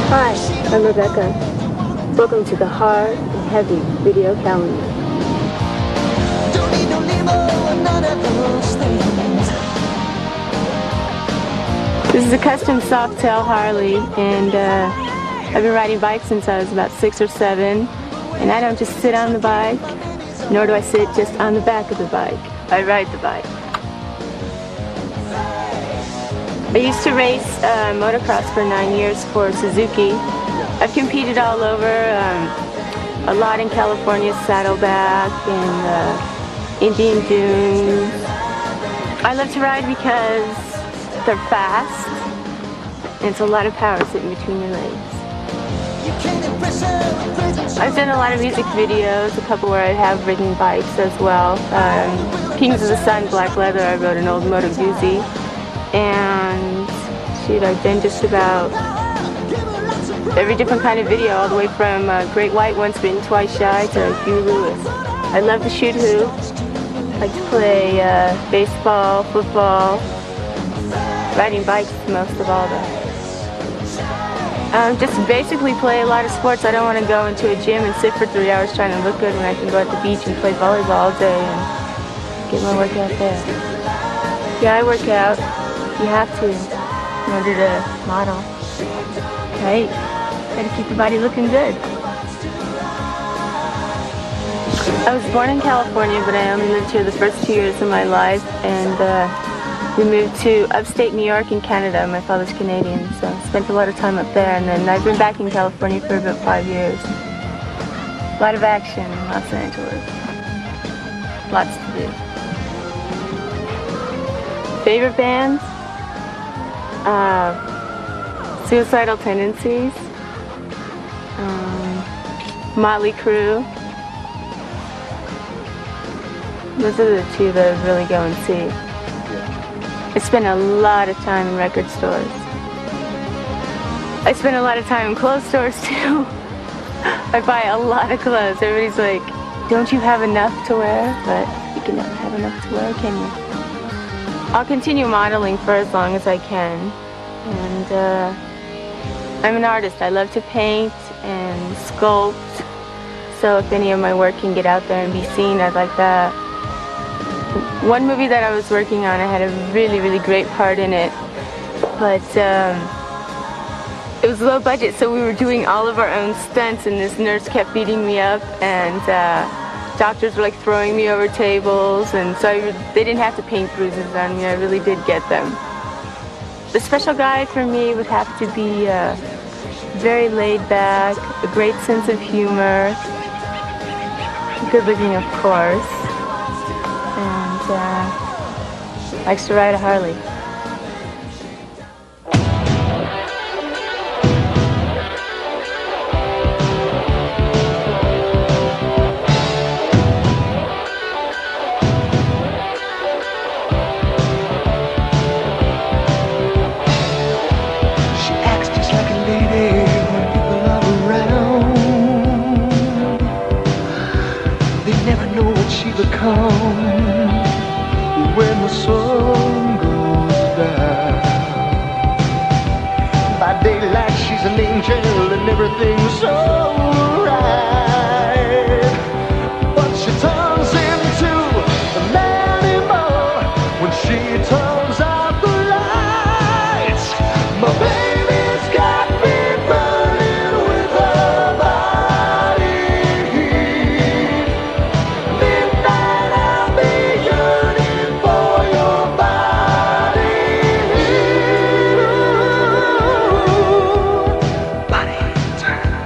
Hi, I'm Rebecca. Welcome to the Hard and Heavy Video Calendar. This is a custom soft-tail Harley, and I've been riding bikes since I was about 6 or 7. And I don't just sit on the bike, nor do I sit just on the back of the bike. I ride the bike. I used to race motocross for 9 years for Suzuki. I've competed all over, a lot in California, Saddleback and Indian Dunes. I love to ride because they're fast and it's a lot of power sitting between your legs. I've done a lot of music videos, a couple where I have ridden bikes as well. Kings of the Sun, Black Leather, I rode an old Moto Guzzi. And shoot, I've done just about every different kind of video, all the way from Great White, Once Bitten, Twice Shy to Huey Lewis. I love to shoot hoop. I like to play baseball, football, riding bikes most of all though. Just basically play a lot of sports. I don't want to go into a gym and sit for 3 hours trying to look good when I can go at the beach and play volleyball all day and get my workout there. Yeah, I work out. You have to in order to model. Right? Gotta keep the body looking good. I was born in California, but I only lived here the first 2 years of my life, and we moved to upstate New York in Canada. My father's Canadian, so I spent a lot of time up there, and then I've been back in California for about 5 years. A lot of action in Los Angeles. Lots to do. Favorite bands? Suicidal Tendencies, Motley Crue. Those are the two that I really go and see. I spend a lot of time in record stores. I spend a lot of time in clothes stores too. I buy a lot of clothes. Everybody's like, don't you have enough to wear? But you can never have enough to wear, can you? I'll continue modeling for as long as I can, and I'm an artist. I love to paint and sculpt, so if any of my work can get out there and be seen, I'd like that. One movie that I was working on, I had a really, really great part in it, but it was low budget, so we were doing all of our own stunts, and this nurse kept beating me up, and doctors were like throwing me over tables, and so they didn't have to paint bruises on me. I really did get them. The special guy for me would have to be very laid back, a great sense of humor, good looking of course, and likes to ride a Harley. When the sun goes down, by daylight she's an angel and everything's alright, but she turns into an animal when she turns out the lights. My baby's got me burning with her body heat. Midnight I'll be yearning for your body. Body turn.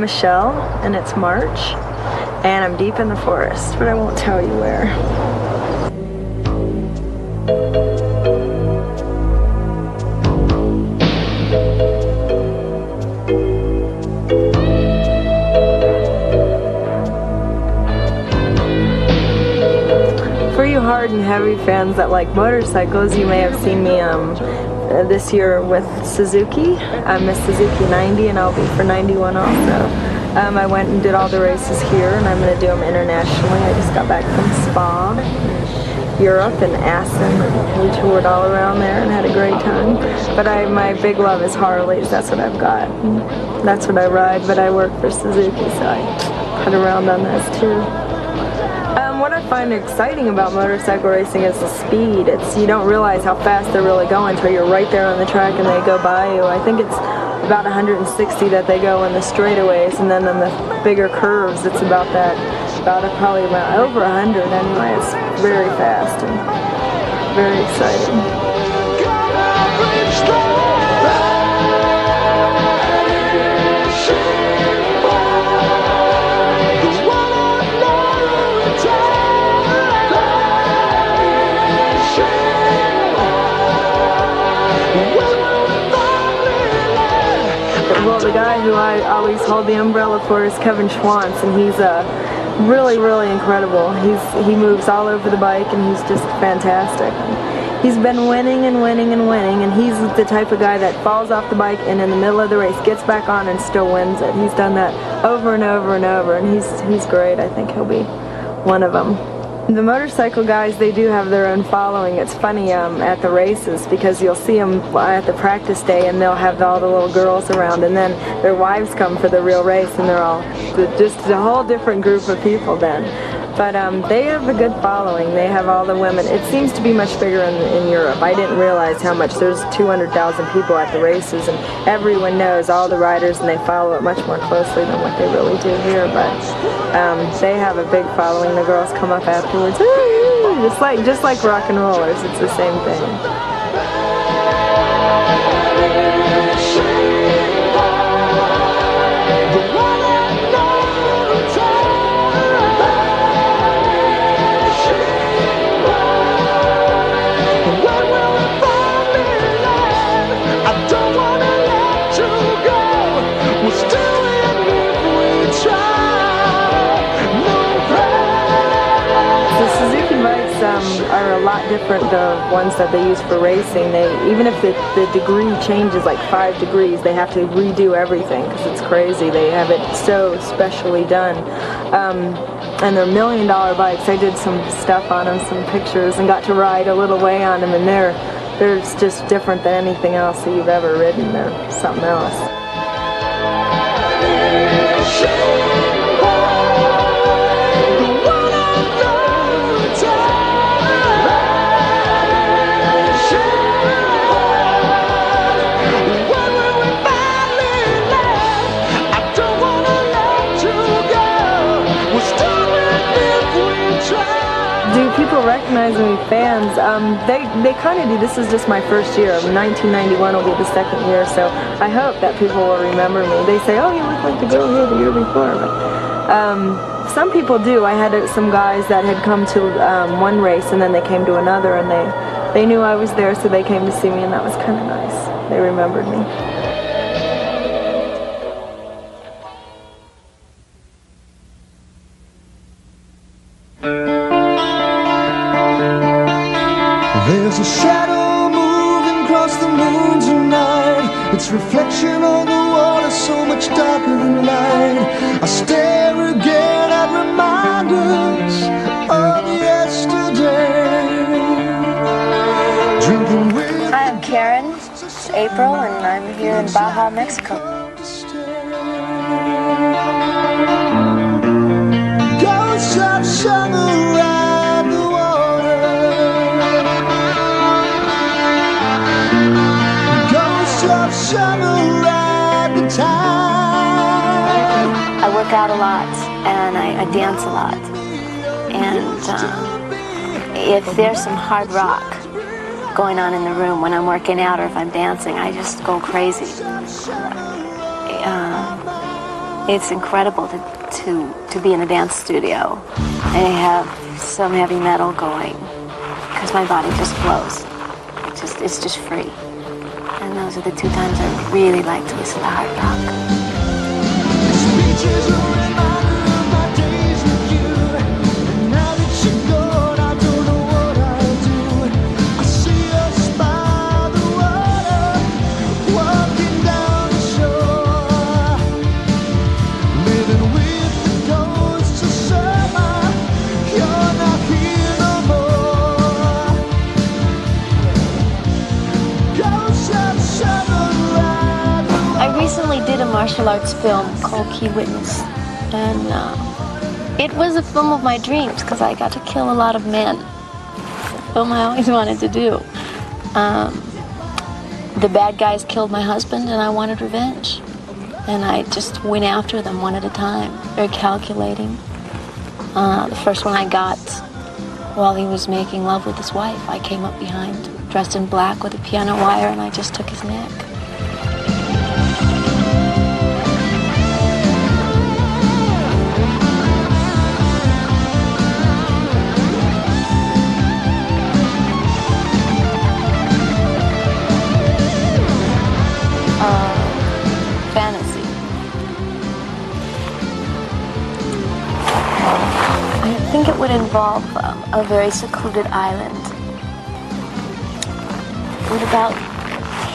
I'm Michelle, and it's March, and I'm deep in the forest, but I won't tell you where. For you hard and heavy fans that like motorcycles, you may have seen me this year with Suzuki. I'm Miss Suzuki 90, and I'll be for 91 also. I went and did all the races here, and I'm going to do them internationally. I just got back from Spa, Europe, and Assen, and we toured all around there and had a great time. But my big love is Harleys. That's what I've got. That's what I ride, but I work for Suzuki, so I cut around on those too. What I find exciting about motorcycle racing is the speed. You don't realize how fast they're really going until you're right there on the track and they go by you. I think it's about 160 that they go in the straightaways, and then in the bigger curves it's about probably about over 100 anyway. It's very fast and very exciting. Well, the guy who I always hold the umbrella for is Kevin Schwantz, and he's really, really incredible. He moves all over the bike, and he's just fantastic. He's been winning and winning and winning, and he's the type of guy that falls off the bike and in the middle of the race gets back on and still wins it. He's done that over and over and over, and he's great. I think he'll be one of them. The motorcycle guys, they do have their own following. It's funny at the races, because you'll see them at the practice day and they'll have all the little girls around, and then their wives come for the real race, and they're all just a whole different group of people then. But they have a good following. They have all the women. It seems to be much bigger in Europe. I didn't realize how much. There's 200,000 people at the races, and everyone knows all the riders, and they follow it much more closely than what they really do here. But they have a big following. The girls come up afterwards, just like rock and rollers. It's the same thing. Are a lot different the ones that they use for racing. Even if the degree changes like 5 degrees, they have to redo everything because it's crazy. They have it so specially done. And they're $1 million bikes. I did some stuff on them, some pictures, and got to ride a little way on them, and they're just different than anything else that you've ever ridden. They're something else. Do people recognize me, fans? They kind of do. This is just my first year. 1991 will be the second year, so I hope that people will remember me. They say, oh, you look like the girl here the year before. But, some people do. I had some guys that had come to one race, and then they came to another, and they knew I was there, so they came to see me, and that was kind of nice. They remembered me. There's a shadow moving across the moon tonight. Its reflection on the wall is so much darker than light. I stare again at reminders of yesterday. Drinking with Hi, I'm Karen. It's April, and I'm here in Baja, Mexico. Ghosts have sung around the water. Ghosts have sung around the time. I work out a lot, and I dance a lot. And if there's some hard rock going on in the room when I'm working out or if I'm dancing, I just go crazy. it's incredible to be in a dance studio and have some heavy metal going, because my body just flows. It's just free. And those are the 2 times I really like to listen to hard rock. Speeches are a reminder of my days with you. And now that you're gone, I don't know what I'll do. I see us by the water, walking down the shore, living with the ghosts of summer. You're not here no more. Ghosts of summer ride the water. I recently did a martial arts film called Key Witness, and it was a film of my dreams because I got to kill a lot of men. A film I always wanted to do. The bad guys killed my husband and I wanted revenge. And I just went after them one at a time, very calculating. The first one I got while he was making love with his wife, I came up behind, dressed in black with a piano wire, and I just took his neck. Fantasy. I think it would involve a very secluded island with about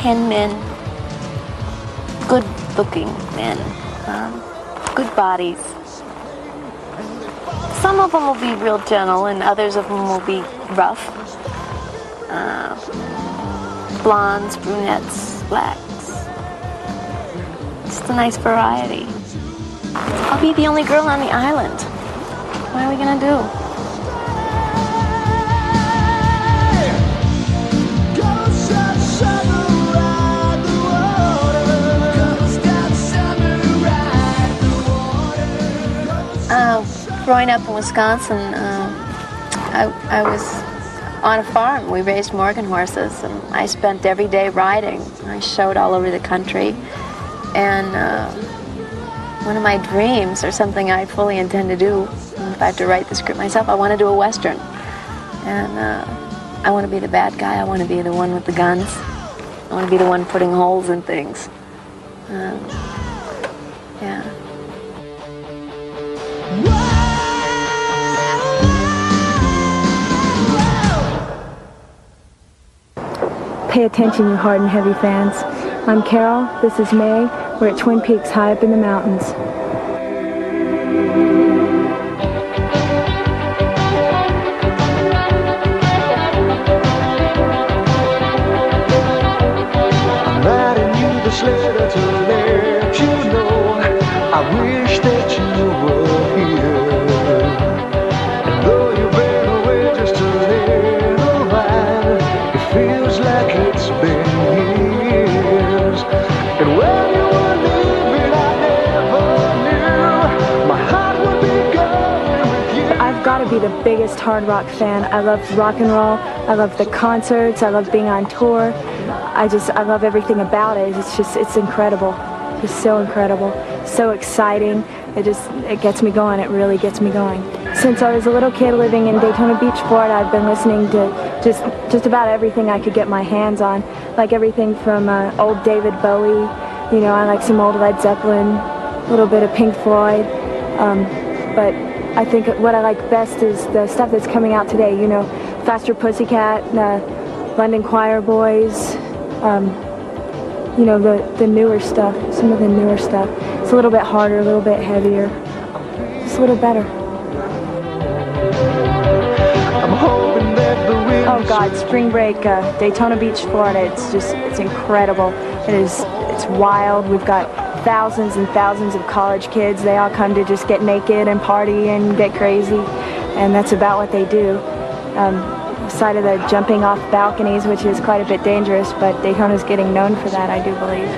10 men, good-looking men, good bodies. Some of them will be real gentle and others of them will be rough. Blondes, brunettes, blacks. Just a nice variety. I'll be the only girl on the island. What are we gonna do? Ghosts of summer ride the water. Ghosts of summer ride the water. Growing up in Wisconsin, I was on a farm. We raised Morgan horses, and I spent every day riding. I showed all over the country. And one of my dreams, or something I fully intend to do, if I have to write the script myself, I want to do a Western. And I want to be the bad guy. I want to be the one with the guns. I want to be the one putting holes in things. Yeah. Pay attention, you hard and heavy fans. I'm Carol, this is May. We're at Twin Peaks, high up in the mountains. I'm writing you this letter to let you know I wish that you were here. And though you've been away just a little while, it feels like it's been years. And when you were leaving, I never knew my heart would be going with you. I've got to be the biggest hard rock fan. I love rock and roll. I love the concerts. I love being on tour. I love everything about it. It's incredible. Just so incredible. So exciting. It gets me going. It really gets me going. Since I was a little kid living in Daytona Beach, Florida, I've been listening to just about everything I could get my hands on. Like everything from old David Bowie, you know, I like some old Led Zeppelin, a little bit of Pink Floyd, but I think what I like best is the stuff that's coming out today, you know, Faster Pussycat, London Choir Boys, you know, the newer stuff, some of the newer stuff. It's a little bit harder, a little bit heavier, just a little better. I'm hoping that the wind. Oh God, spring break, Daytona Beach, Florida, it's incredible. It's wild. We've got thousands and thousands of college kids. They all come to just get naked and party and get crazy, and that's about what they do. Aside of the jumping off balconies, which is quite a bit dangerous, but Daytona's getting known for that, I do believe.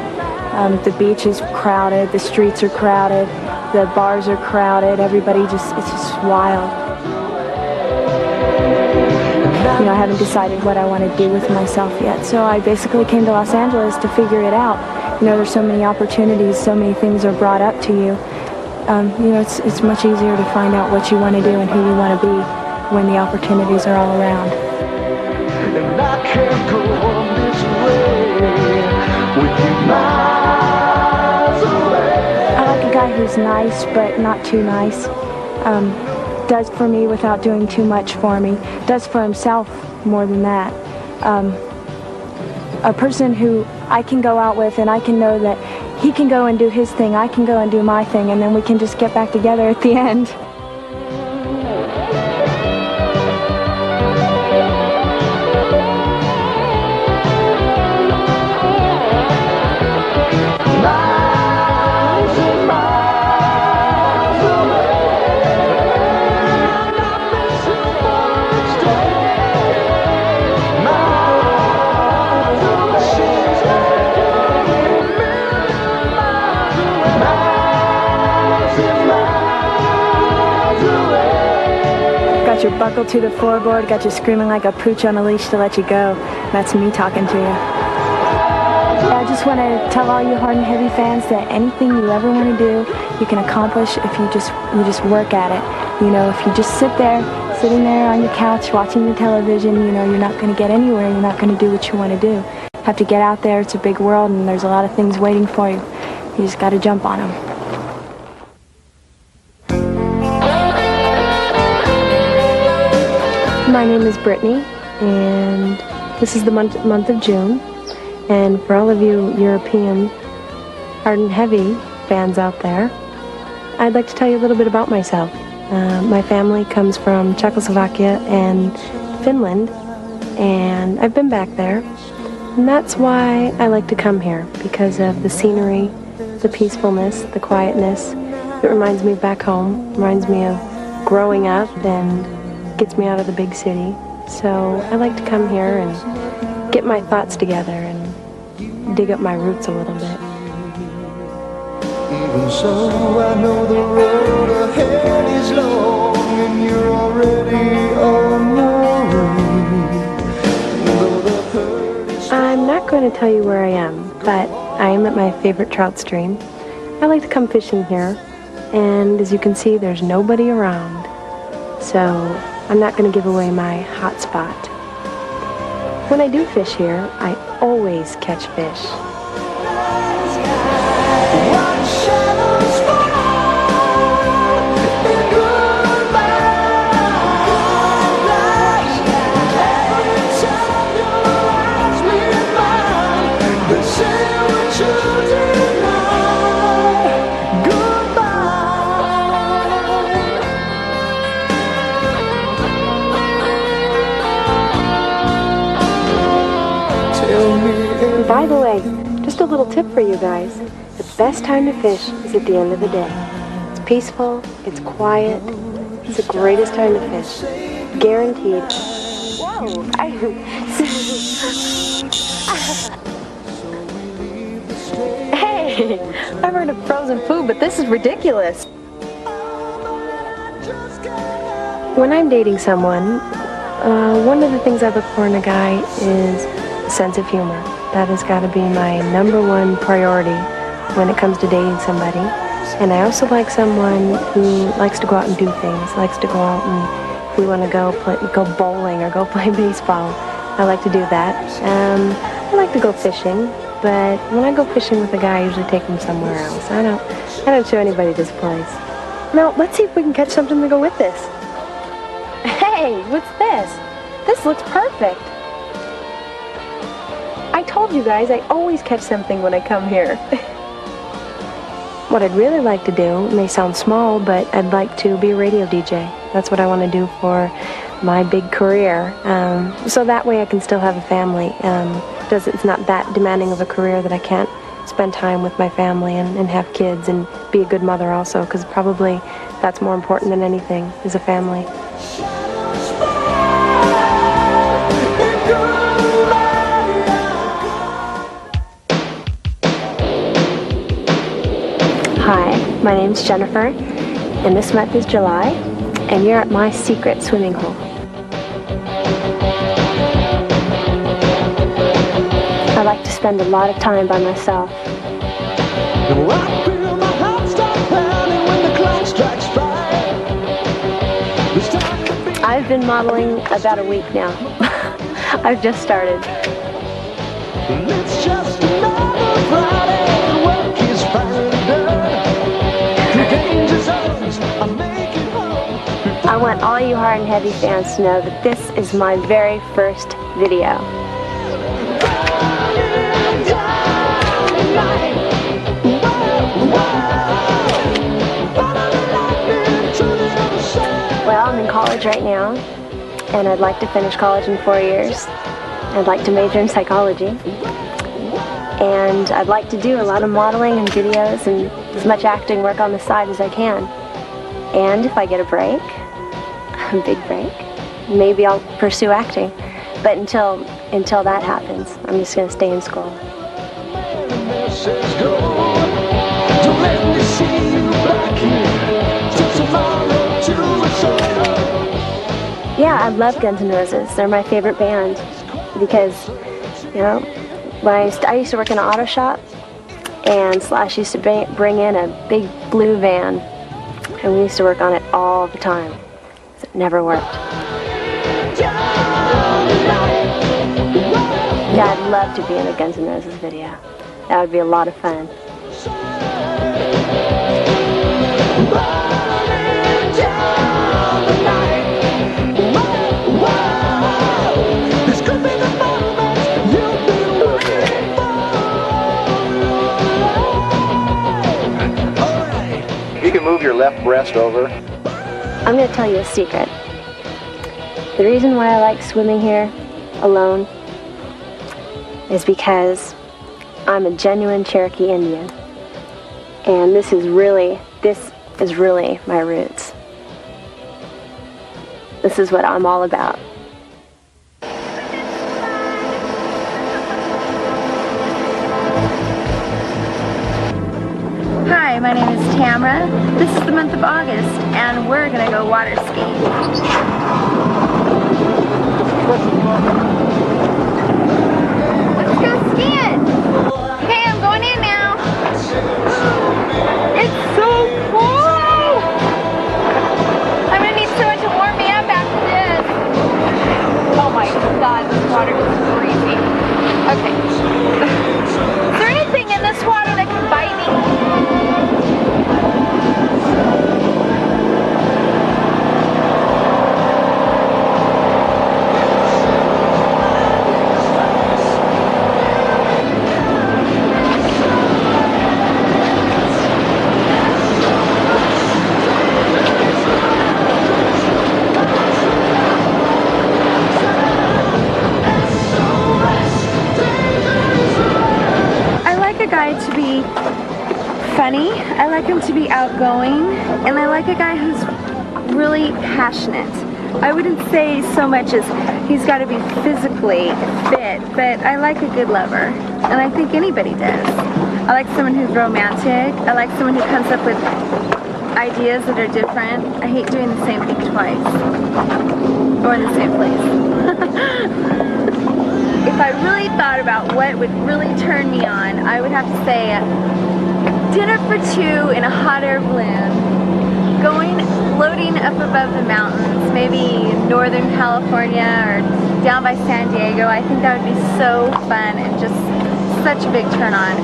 The beach is crowded, the streets are crowded, the bars are crowded, it's just wild. You know, I haven't decided what I want to do with myself yet, so I basically came to Los Angeles to figure it out. You know, there's so many opportunities, so many things are brought up to you, you know, it's much easier to find out what you want to do and who you want to be when the opportunities are all around. And I can't go on this way with you miles away. I like a guy who's nice but not too nice. Does for me without doing too much for me. Does for himself more than that. A person who I can go out with and I can know that he can go and do his thing, I can go and do my thing, and then we can just get back together at the end. Got you buckled to the floorboard, got you screaming like a pooch on a leash to let you go. That's me talking to you. I just want to tell all you hard and heavy fans that anything you ever want to do, you can accomplish if you just work at it. You know, if you just sitting there on your couch watching the television, you know, you're not going to get anywhere. You're not going to do what you want to do. You have to get out there. It's a big world, and there's a lot of things waiting for you. You just got to jump on them. My name is Brittany, and this is the month of June. And for all of you European hard and heavy fans out there, I'd like to tell you a little bit about myself. My family comes from Czechoslovakia and Finland, and I've been back there. And that's why I like to come here, because of the scenery, the peacefulness, the quietness. It reminds me of back home, reminds me of growing up, and gets me out of the big city. So I like to come here and get my thoughts together and dig up my roots a little bit. Even so, I know the road ahead is long, and you're already on your way. I'm not going to tell you where I am, but I am at my favorite trout stream. I like to come fishing here, and as you can see, there's nobody around. So I'm not going to give away my hot spot. When I do fish here, I always catch fish. By the way, just a little tip for you guys. The best time to fish is at the end of the day. It's peaceful, it's quiet, it's the greatest time to fish. Guaranteed. Whoa! Hey! I've heard of frozen food, but this is ridiculous. When I'm dating someone, one of the things I look for in a guy is a sense of humor. That has got to be my #1 priority when it comes to dating somebody. And I also like someone who likes to go out and do things, likes to go out and if we want to go bowling or go play baseball, I like to do that. I like to go fishing, but when I go fishing with a guy, I usually take him somewhere else. I don't show anybody this place. Now, let's see if we can catch something to go with this. Hey, what's this? This looks perfect. I told you guys I always catch something when I come here. What I'd really like to do, may sound small, but I'd like to be a radio DJ. That's what I want to do for my big career. So that way I can still have a family. It's not that demanding of a career that I can't spend time with my family and have kids and be a good mother also, because probably that's more important than anything, is a family. Hi, my name's Jennifer, and this month is July, and you're at my secret swimming hole. I like to spend a lot of time by myself. I feel my heart start pounding when the I've been modeling about a week now. I've just started. It's just another Friday. Work is finally done. Through danger zones, I'm making home. I want all you hard and heavy fans to know that this is my very first video. Well, I'm in college right now, and I'd like to finish college in 4 years. I'd like to major in psychology, and I'd like to do a lot of modeling and videos and as much acting work on the side as I can. And if I get a break, a big break, maybe I'll pursue acting. But until that happens, I'm just going to stay in school. Yeah, I love Guns N' Roses. They're my favorite band because, you know, when I used to work in an auto shop, and Slash used to bring in a big blue van, and we used to work on it all the time. It never worked. Yeah, I'd love to be in a Guns N' Roses video. That would be a lot of fun. You can move your left breast over. I'm going to tell you a secret. The reason why I like swimming here alone is because I'm a genuine Cherokee Indian. And this is really my roots. This is what I'm all about. Hi, my name is Tamara. This is the month of August, and we're gonna go water skiing. Let's go skiing! Okay, I'm going in now. It's so cool! I'm gonna need someone to warm me up after this. Oh my god, this water is freezing. Okay. Is there anything in this water that can bite me? To be funny, I like him to be outgoing, and I like a guy who's really passionate. I wouldn't say so much as he's got to be physically fit, but I like a good lover, and I think anybody does. I like someone who's romantic. I like someone who comes up with ideas that are different. I hate doing the same thing twice, or in the same place. If I really thought about what would really turn me on, I would have to say dinner for two in a hot air balloon, floating up above the mountains, maybe Northern California or down by San Diego. I think that would be so fun and just such a big turn on.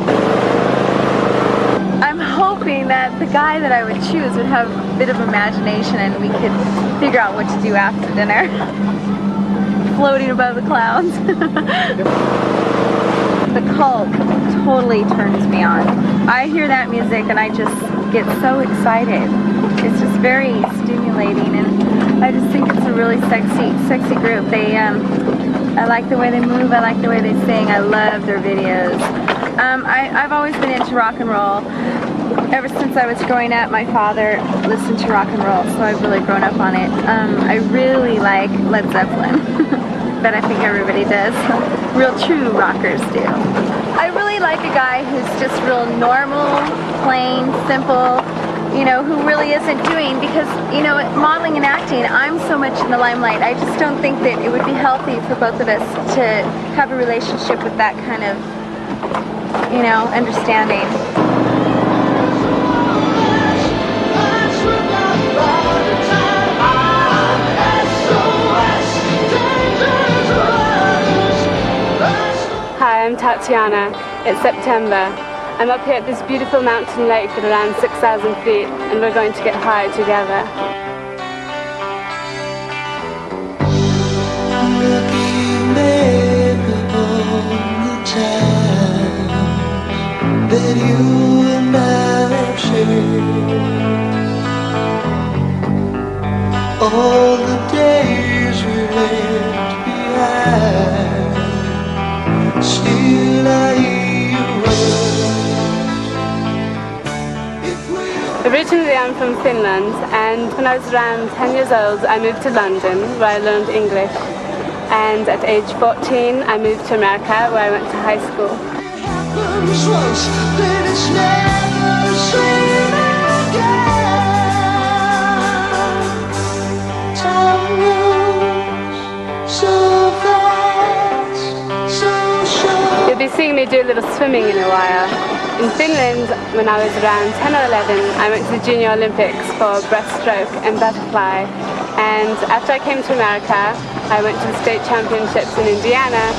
I'm hoping that the guy that I would choose would have a bit of imagination and we could figure out what to do after dinner. Floating above the clouds. The Cult totally turns me on. I hear that music and I just get so excited. It's just very stimulating, and I just think it's a really sexy group. I like the way they move, I like the way they sing, I love their videos. I've always been into rock and roll. Ever since I was growing up, my father listened to rock and roll, so I've really grown up on it. I really like Led Zeppelin. But I think everybody does. Real true rockers do. I really like a guy who's just real normal, plain, simple, you know, who really isn't doing, because, you know, modeling and acting, I'm so much in the limelight. I just don't think that it would be healthy for both of us to have a relationship with that kind of, you know, understanding. So Tatiana. It's September. I'm up here at this beautiful mountain lake at around 6,000 feet, and we're going to get high together. Looking back upon the time that you and I have shared, all the days we left behind, still I hear your words. Originally I'm from Finland, and when I was around 10 years old I moved to London where I learned English, and at age 14 I moved to America where I went to high school. It happens once, then it's never the same again. Time moves so fast, so short. You'll be seeing me do a little swimming in a while. In Finland, when I was around 10 or 11, I went to the Junior Olympics for breaststroke and butterfly. And after I came to America, I went to the state championships in Indiana.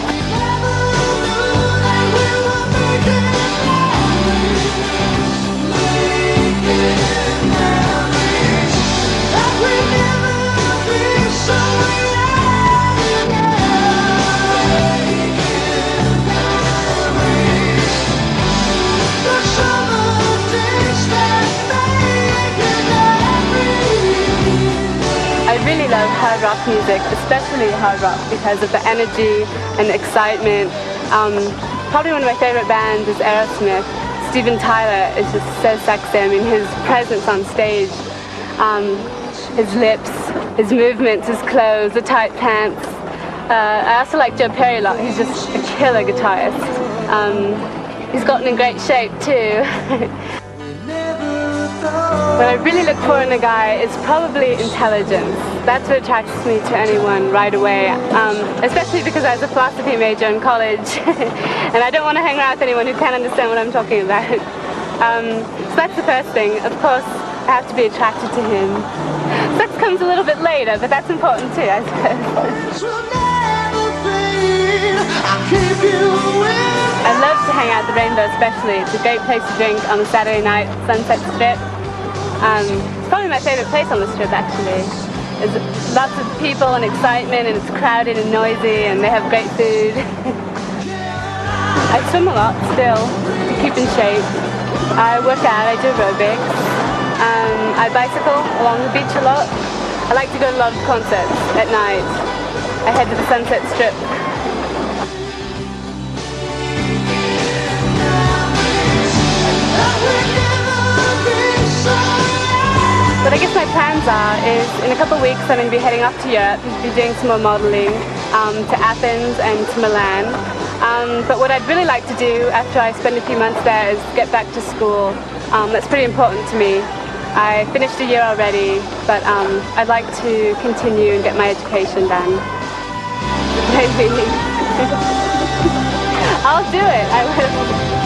I really love hard rock music, especially hard rock, because of the energy and the excitement. Probably one of my favorite bands is Aerosmith. Steven Tyler is just so sexy. I mean, his presence on stage, his lips, his movements, his clothes, the tight pants. I also like Joe Perry a lot. He's just a killer guitarist. He's gotten in great shape too. What I really look for in a guy is probably intelligence. That's what attracts me to anyone right away, especially because I was a philosophy major in college and I don't want to hang around with anyone who can't understand what I'm talking about. So that's the first thing. Of course, I have to be attracted to him. Sex comes a little bit later, but that's important too, I suppose. I love to hang out at the Rainbow especially. It's a great place to drink on a Saturday night, Sunset Strip. It's probably my favourite place on the Strip actually. There's lots of people and excitement, and it's crowded and noisy, and they have great food. I swim a lot still to keep in shape. I work out, I do aerobics. I bicycle along the beach a lot. I like to go to a lot of concerts at night. I head to the Sunset Strip. What I guess my plans is, in a couple of weeks I'm going to be heading off to Europe, be doing some more modelling, to Athens and to Milan. But what I'd really like to do after I spend a few months there is get back to school. That's pretty important to me. I finished a year already, but I'd like to continue and get my education done. Maybe. I'll do it, I will.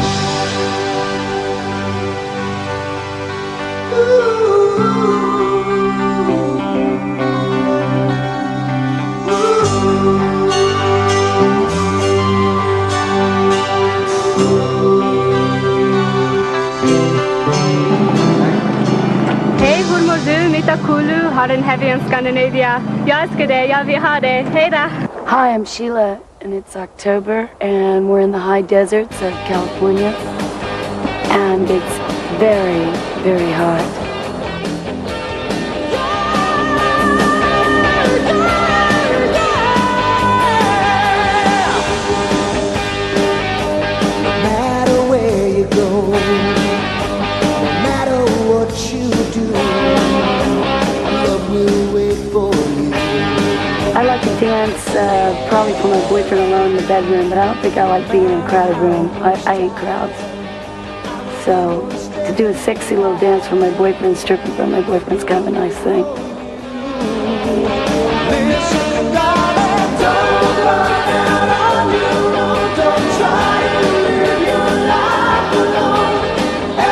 Hej, hvor mår du? Mitt Kulu, har en heavy in Scandinavia. Jag älskar dig, jag vill ha dig. Hej då! Hi, I'm Sheila, and it's October, and we're in the high deserts of California, and it's very, very hot. No matter where you go, no matter what you do, love will wait for you. I like to dance, probably for my boyfriend alone in the bedroom, but I don't think I like being in a crowded room. I hate crowds. So, to do a sexy little dance for my boyfriend, stripping for my boyfriend's kind of a nice thing. Listen, darling, don't run out on your own. Don't try to live your life alone.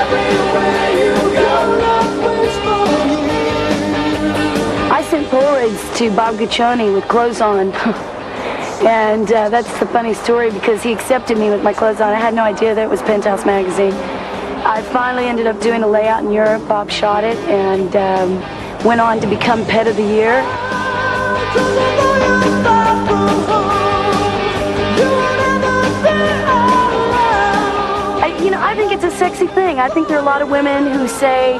Everywhere you go, love waits for you. I sent Polaroids to Bob Guccione with clothes on, And that's the funny story because he accepted me with my clothes on. I had no idea that it was Penthouse magazine. I finally ended up doing a layout in Europe. Bob shot it and went on to become Pet of the Year. I think it's a sexy thing. I think there are a lot of women who say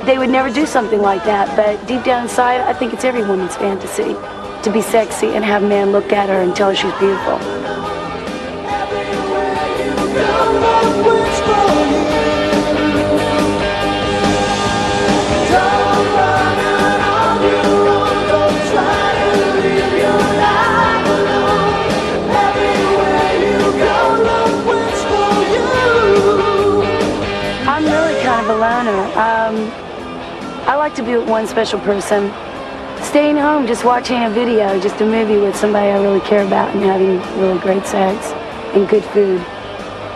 they would never do something like that, but deep down inside, I think it's every woman's fantasy to be sexy and have a man look at her and tell her she's beautiful. I'm really kind of a loner. I like to be with one special person. Staying home, just watching a video, just a movie with somebody I really care about and having really great sex and good food.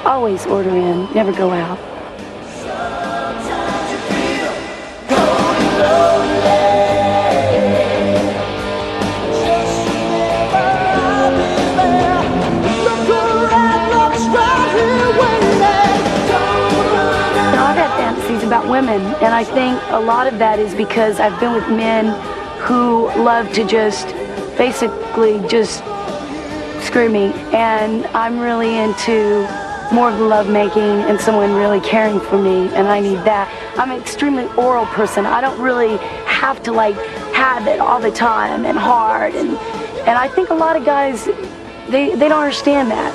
Always order in, never go out. I've had fantasies about women, and I think a lot of that is because I've been with men who love to just basically just screw me, and I'm really into more of the love making and someone really caring for me, and I need that. I'm an extremely oral person. I don't really have to like have it all the time and hard, and I think a lot of guys they don't understand that.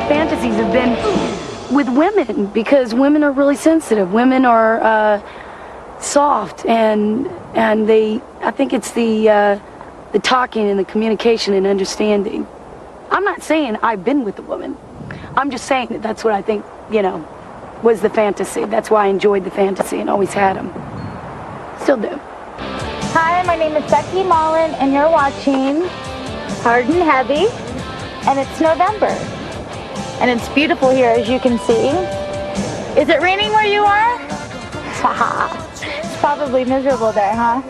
Fantasies have been with women because women are really sensitive. Women are soft, and I think it's the talking and the communication and understanding. I'm not saying I've been with a woman. I'm just saying that that's what I think, was the fantasy. That's why I enjoyed the fantasy and always had them. Still do. Hi, my name is Beckie Mullen, and you're watching Hard and Heavy, and it's November. And it's beautiful here, as you can see. Is it raining where you are? It's probably miserable there, huh?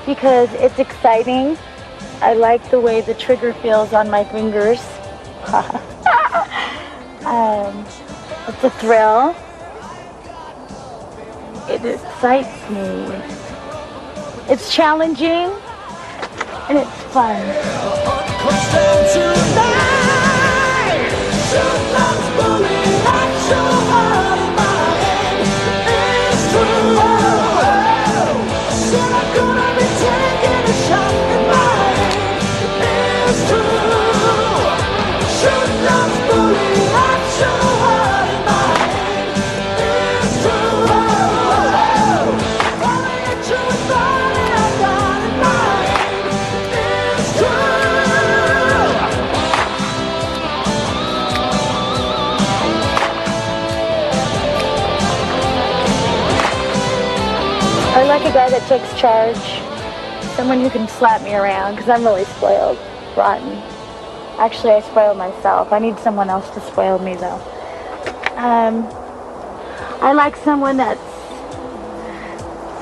Because it's exciting. I like the way the trigger feels on my fingers. It's a thrill. It excites me. It's challenging and it's fun. I like a guy that takes charge, someone who can slap me around, because I'm really spoiled, rotten. Actually, I spoil myself. I need someone else to spoil me, though. I like someone that's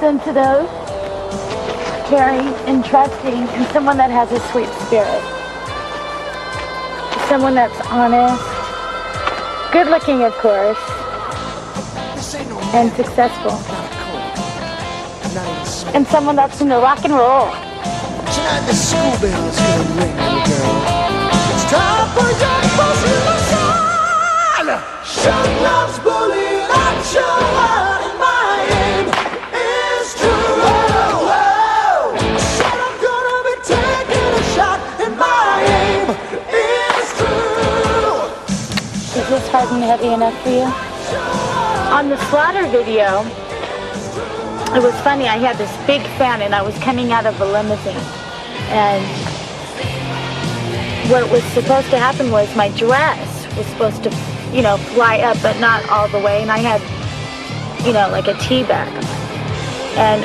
sensitive, caring, and trusting, and someone that has a sweet spirit. Someone that's honest, good looking, of course, and successful. And someone that's into rock and roll. Tonight the school bell is gonna ring, little girl. It's time for young folks in the sun. Sean loves bullying, I'm sure in my aim is true. I said I'm gonna be taking a shot, and my aim is true. Is this hard and heavy enough for you? On the Slaughter video, it was funny, I had this big fan and I was coming out of a limousine. And what was supposed to happen was my dress was supposed to, you know, fly up, but not all the way. And I had, you know, like a tea bag. And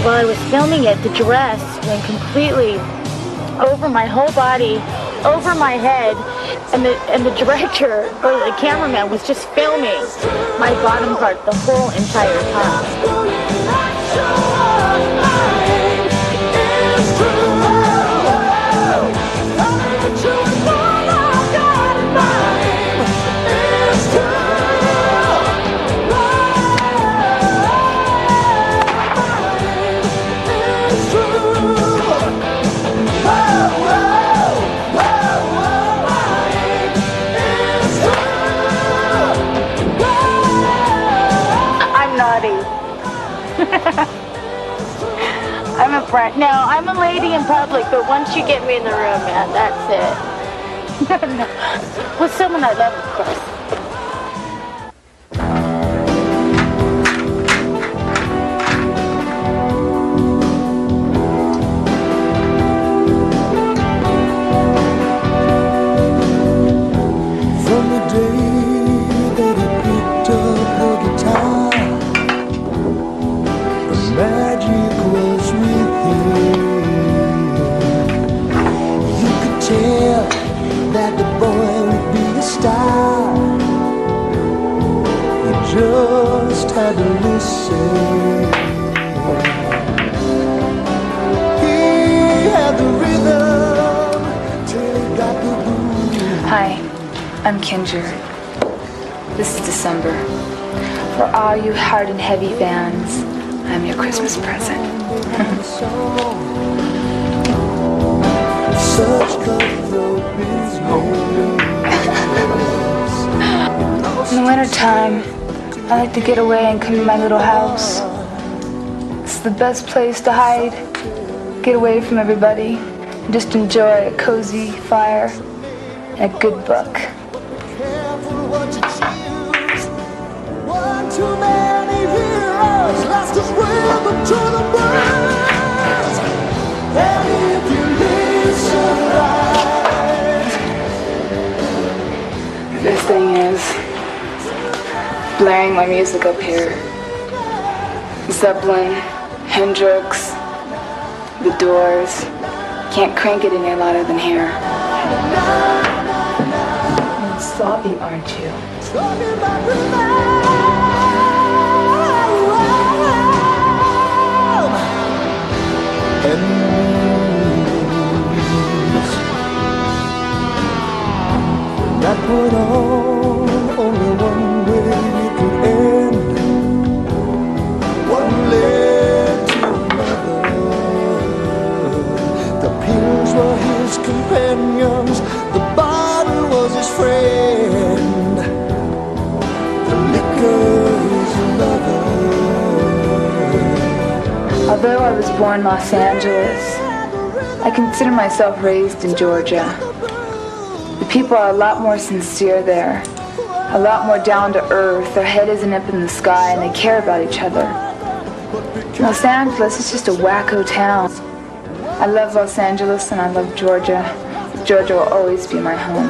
while I was filming it, the dress went completely over my whole body, over my head. And the director, or the cameraman, was just filming my bottom part the whole entire time. I'm a friend. No, I'm a lady in public, but once you get me in the room, man, that's it. No. With someone I love, of course. From the day that I picked up her guitar, the magic was with him. You could tell that the boy would be a star. You just had to listen. He had the rhythm till he got the groove. Hi, I'm Ginger. This is December. For all you hard and heavy fans, I'm your Christmas present. In the wintertime, I like to get away and come to my little house. It's the best place to hide, get away from everybody, and just enjoy a cozy fire and a good book. Too many heroes lost his rhythm to the birds. And if you listen right, This thing is blaring my music up here. Zeppelin, Hendrix, The Doors. Can't crank it any louder than here. You're sloppy, aren't you? talking about rhythm. And that point on, only one way it could end. One led to another. The pills were his companions, the bottle was his friend, the liquor his lover. Although I was born in Los Angeles, I consider myself raised in Georgia. The people are a lot more sincere there, a lot more down to earth. Their head isn't up in the sky and they care about each other. Los Angeles is just a wacko town. I love Los Angeles and I love Georgia. Georgia will always be my home.